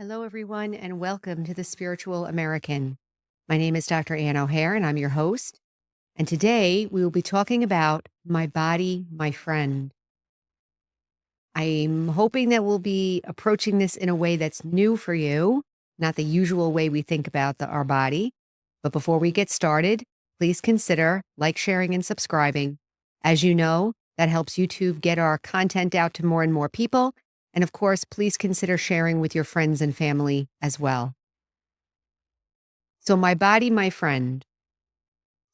Hello, everyone, and welcome to The Spiritual American. My name is Dr. Ann O'Hare, and I'm your host. And today we will be talking about my body, my friend. I'm hoping that we'll be approaching this in a way that's new for you, not the usual way we think about our body. But before we get started, please consider like, sharing, and subscribing. As you know, that helps YouTube get our content out to more and more people. And of course, please consider sharing with your friends and family as well. So, my body, my friend.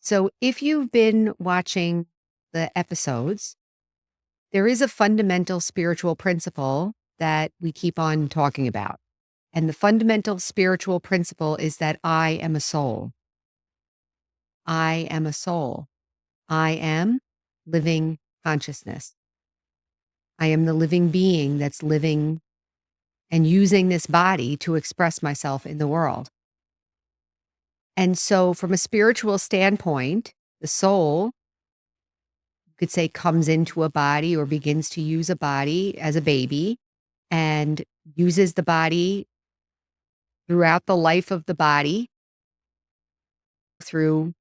So, if you've been watching the episodes, there is a fundamental spiritual principle that we keep on talking about. And the fundamental spiritual principle is that I am a soul. I am a soul. I am living consciousness. I am the living being that's living and using this body to express myself in the world. And so, from a spiritual standpoint, the soul, you could say, comes into a body or begins to use a body as a baby and uses the body throughout the life of the body through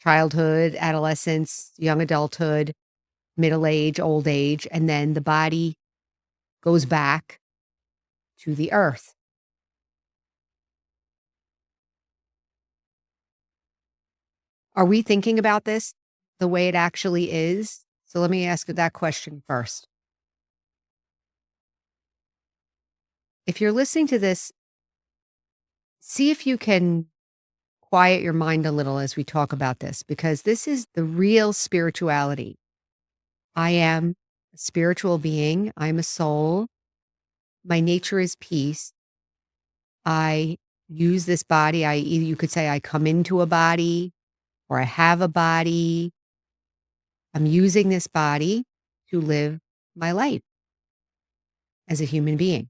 childhood, adolescence, young adulthood, middle age, old age, and then the body goes back to the earth. Are we thinking about this the way it actually is? So let me ask you that question first. If you're listening to this, see if you can quiet your mind a little as we talk about this, because this is the real spirituality. I am a spiritual being. I'm a soul. My nature is peace. I use this body. You could say I come into a body or I have a body. I'm using this body to live my life as a human being.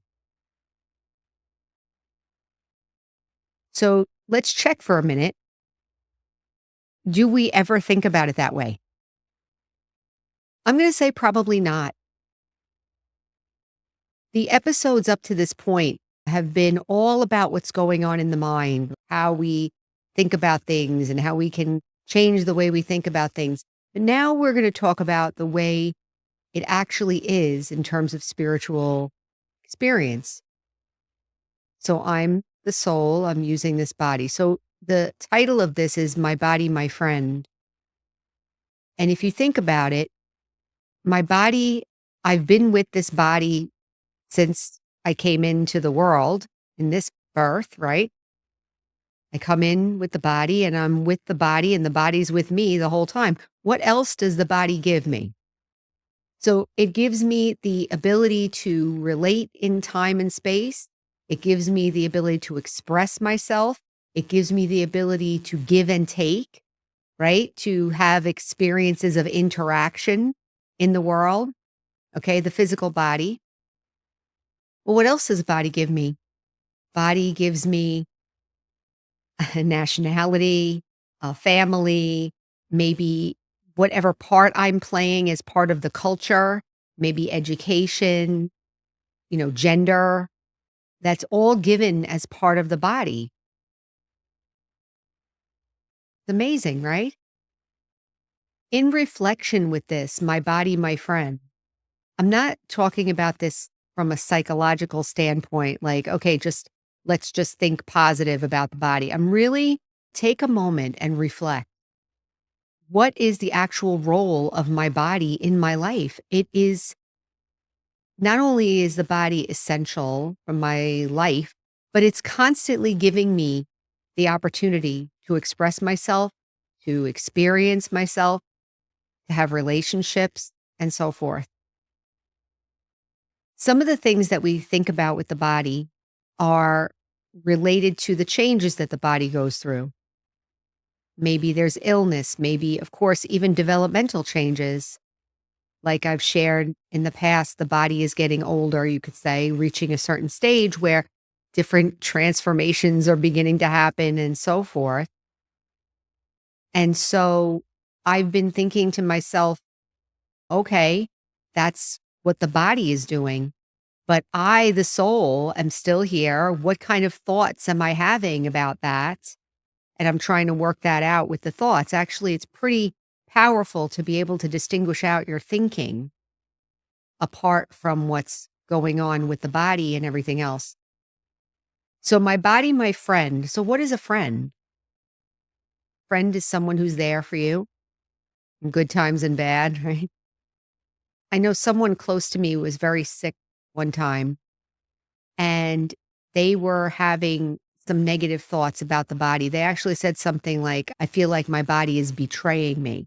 So let's check for a minute. Do we ever think about it that way? I'm going to say probably not. The episodes up to this point have been all about what's going on in the mind, how we think about things and how we can change the way we think about things. But now we're going to talk about the way it actually is in terms of spiritual experience. So I'm the soul, I'm using this body. So the title of this is My Body, My Friend. And if you think about it, my body, I've been with this body since I came into the world in this birth, right? I come in with the body and I'm with the body and the body's with me the whole time. What else does the body give me? So it gives me the ability to relate in time and space. It gives me the ability to express myself. It gives me the ability to give and take, right? To have experiences of interaction in the world. Okay. The physical body. Well, what else does the body give me? Body gives me a nationality, a family, maybe whatever part I'm playing as part of the culture, maybe education, gender. That's all given as part of the body. It's amazing, right? In reflection with this, my body, my friend, I'm not talking about this from a psychological standpoint, like, okay, let's just think positive about the body. I'm really take a moment and reflect. What is the actual role of my body in my life? It is not only is the body essential for my life, but it's constantly giving me the opportunity to express myself, to experience myself, to have relationships, and so forth. Some of the things that we think about with the body are related to the changes that the body goes through. Maybe there's illness, maybe, of course, even developmental changes. Like I've shared in the past, the body is getting older, you could say, reaching a certain stage where different transformations are beginning to happen and so forth. And so I've been thinking to myself, okay, that's what the body is doing. But I, the soul, am still here. What kind of thoughts am I having about that? And I'm trying to work that out with the thoughts. Actually, it's pretty powerful to be able to distinguish out your thinking apart from what's going on with the body and everything else. So, my body, my friend. So, what is a friend? Friend is someone who's there for you in good times and bad, right? I know someone close to me was very sick one time, and they were having some negative thoughts about the body. They actually said something like, I feel like my body is betraying me.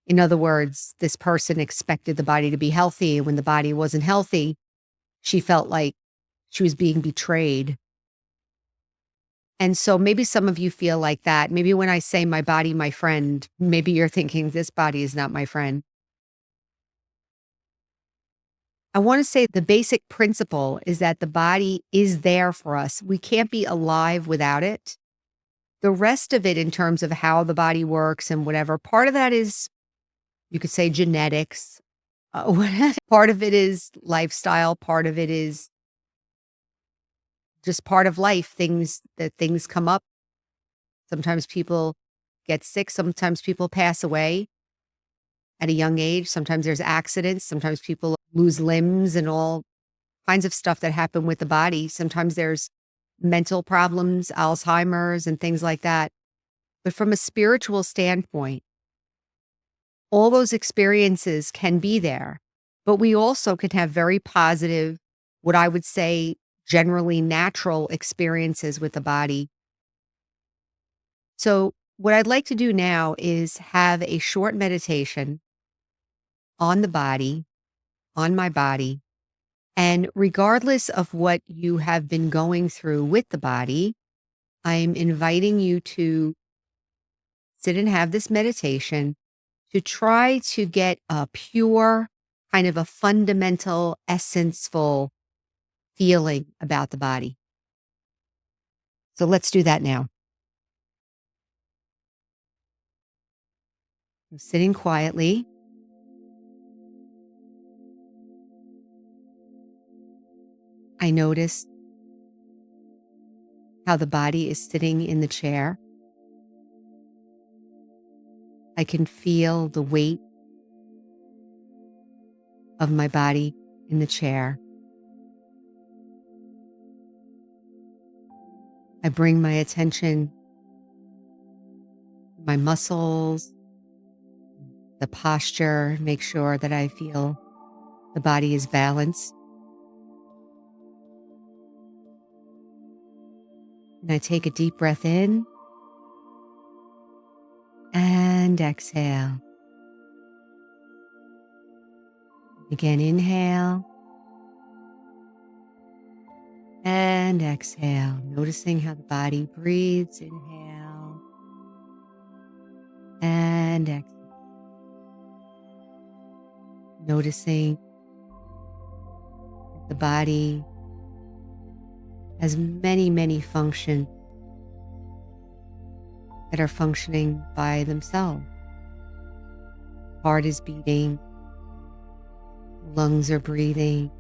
In other words, this person expected the body to be healthy. And when the body wasn't healthy, she felt like she was being betrayed. And so maybe some of you feel like that. Maybe when I say my body, my friend, maybe you're thinking this body is not my friend. I want to say the basic principle is that the body is there for us. We can't be alive without it. The rest of it, in terms of how the body works and whatever, part of that is, you could say, genetics. Part of it is lifestyle. Part of it is just part of life. Things come up. Sometimes people get sick. Sometimes people pass away at a young age. Sometimes there's accidents. Sometimes people lose limbs and all kinds of stuff that happen with the body. Sometimes there's mental problems, Alzheimer's, and things like that. But from a spiritual standpoint, all those experiences can be there. But we also can have very positive, what I would say, generally natural experiences with the body. So, what I'd like to do now is have a short meditation on the body, on my body. And regardless of what you have been going through with the body, I'm inviting you to sit and have this meditation to try to get a pure, kind of a fundamental, essenceful feeling about the body. So let's do that now. I'm sitting quietly. I notice how the body is sitting in the chair. I can feel the weight of my body in the chair. I bring my attention to my muscles, the posture, make sure that I feel the body is balanced. And I take a deep breath in and exhale. Again, inhale and exhale, noticing how the body breathes. Inhale and exhale. Noticing the body has many, many functions that are functioning by themselves. Heart is beating, lungs are breathing,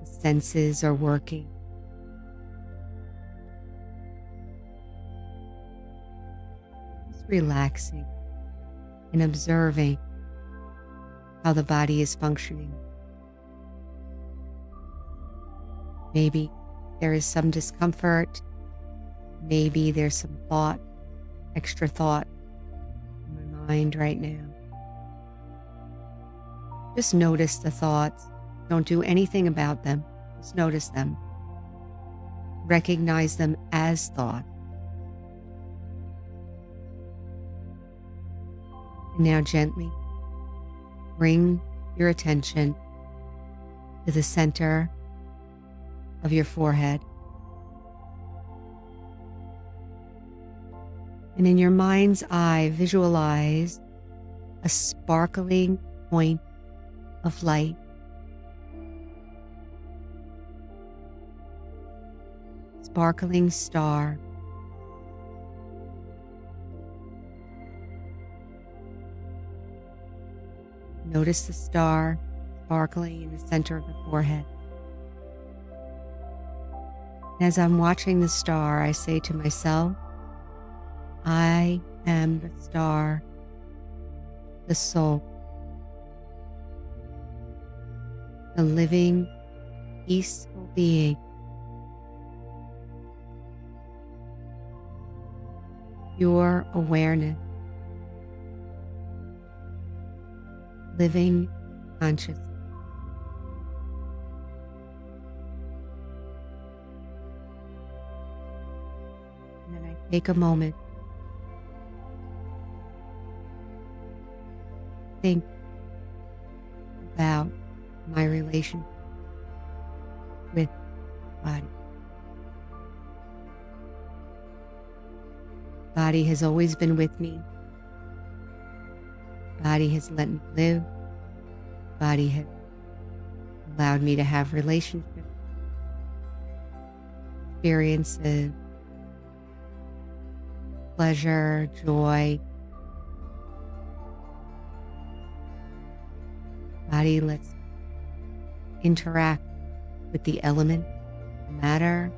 the senses are working. Just relaxing and observing how the body is functioning. Maybe there is some discomfort. Maybe there's some thought, extra thought in my mind right now. Just notice the thoughts. Don't do anything about them. Just notice them. Recognize them as thought. And now gently bring your attention to the center of your forehead. And in your mind's eye, visualize a sparkling point of light. Sparkling star. Notice the star sparkling in the center of the forehead. As I'm watching the star, I say to myself, I am the star, the soul, the living, peaceful being. Your awareness, living consciousness. And then I take a moment, think about my relationship with body. Body has always been with me. Body has let me live. Body has allowed me to have relationships, experiences, pleasure, joy. Body lets me interact with the element, matter,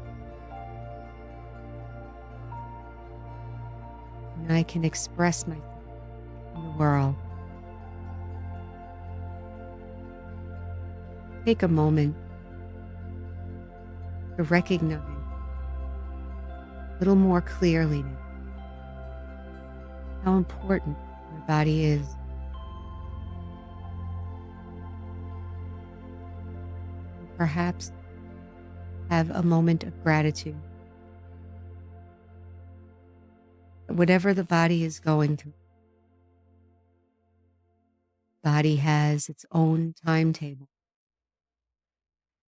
and I can express myself in the world. Take a moment to recognize a little more clearly now how important my body is. Perhaps have a moment of gratitude. Whatever the body is going through, body has its own timetable.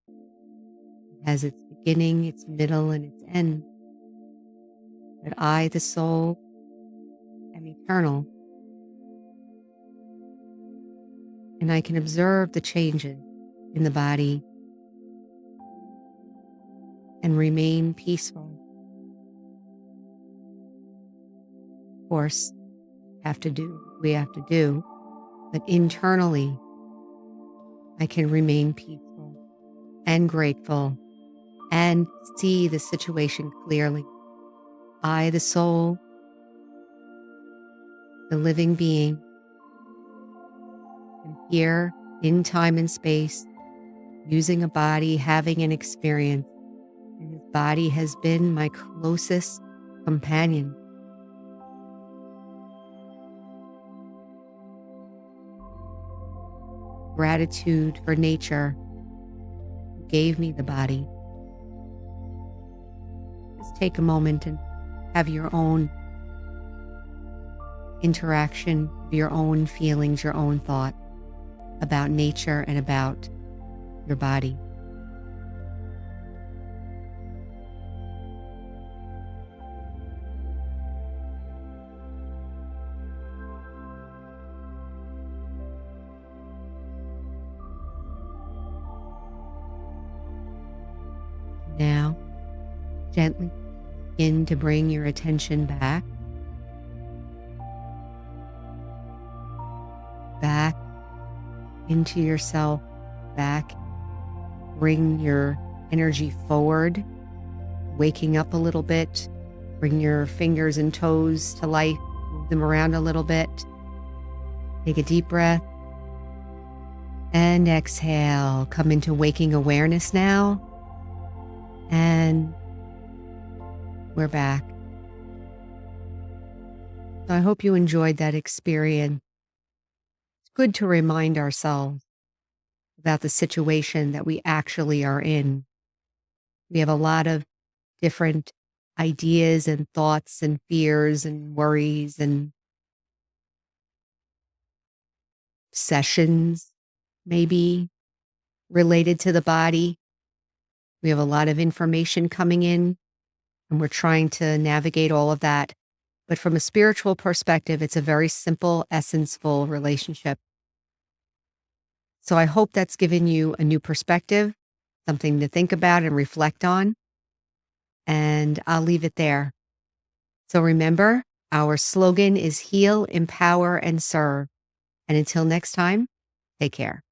It has its beginning, its middle, and its end. But I, the soul, am eternal, and I can observe the changes in the body and remain peaceful. Of course, we have to do, but internally, I can remain peaceful and grateful and see the situation clearly. I, the soul, the living being, am here in time and space, using a body, having an experience, and this body has been my closest companion. Gratitude for nature who gave me the body. Just take a moment and have your own interaction, your own feelings, your own thought about nature and about your body. Now, gently begin to bring your attention back into yourself, back. Bring your energy forward, waking up a little bit. Bring your fingers and toes to life, move them around a little bit. Take a deep breath and exhale. Come into waking awareness now. And we're back. So I hope you enjoyed that experience. It's good to remind ourselves about the situation that we actually are in. We have a lot of different ideas and thoughts and fears and worries and obsessions, maybe related to the body. We have a lot of information coming in, and we're trying to navigate all of that. But from a spiritual perspective, it's a very simple, essence-full relationship. So I hope that's given you a new perspective, something to think about and reflect on. And I'll leave it there. So remember, our slogan is heal, empower, and serve. And until next time, take care.